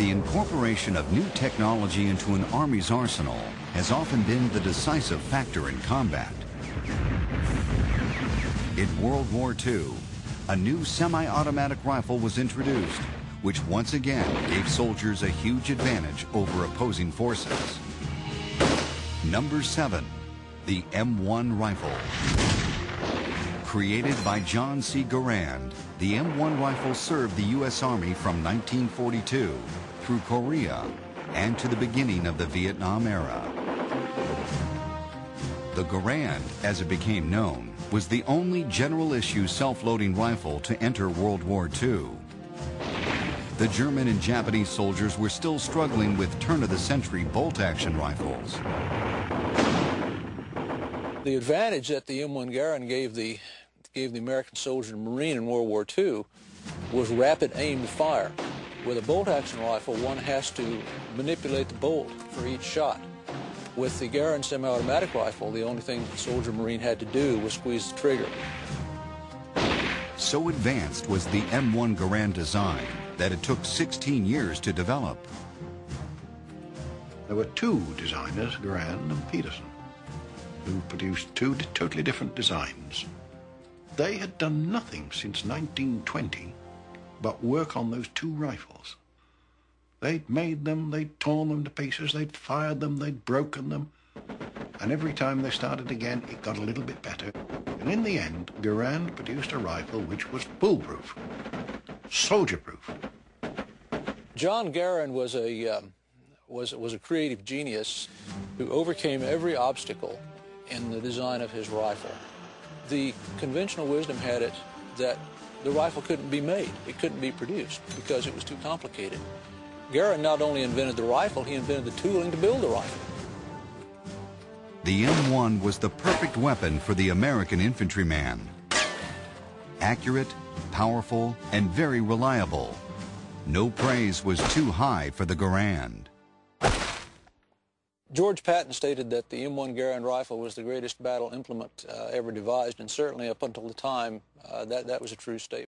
The incorporation of new technology into an Army's arsenal has often been the decisive factor in combat. In World War II, a new semi-automatic rifle was introduced, which once again gave soldiers a huge advantage over opposing forces. Number 7, the M1 rifle. Created by John C. Garand, the M1 rifle served the U.S. Army from 1942 through Korea and to the beginning of the Vietnam era. The Garand, as it became known, was the only general-issue self-loading rifle to enter World War II. The German and Japanese soldiers were still struggling with turn-of-the-century bolt-action rifles. The advantage that the M1 Garand gave the American soldier and Marine in World War II was rapid aimed fire. With a bolt-action rifle, one has to manipulate the bolt for each shot. With the Garand semi-automatic rifle, the only thing the soldier Marine had to do was squeeze the trigger. So advanced was the M1 Garand design that it took 16 years to develop. There were two designers, Garand and Peterson, who produced two totally different designs. They had done nothing since 1920 but work on those two rifles. They'd made them, they'd torn them to pieces, they'd fired them, they'd broken them, and every time they started again, it got a little bit better. And in the end, Garand produced a rifle which was foolproof, soldier-proof. John Garand was a creative genius who overcame every obstacle in the design of his rifle. The conventional wisdom had it that the rifle couldn't be made, it couldn't be produced because it was too complicated. Garand not only invented the rifle, he invented the tooling to build the rifle. The M1 was the perfect weapon for the American infantryman. Accurate, powerful, and very reliable. No praise was too high for the Garand. George Patton stated that the M1 Garand rifle was the greatest battle implement ever devised, and certainly up until the time, that was a true statement.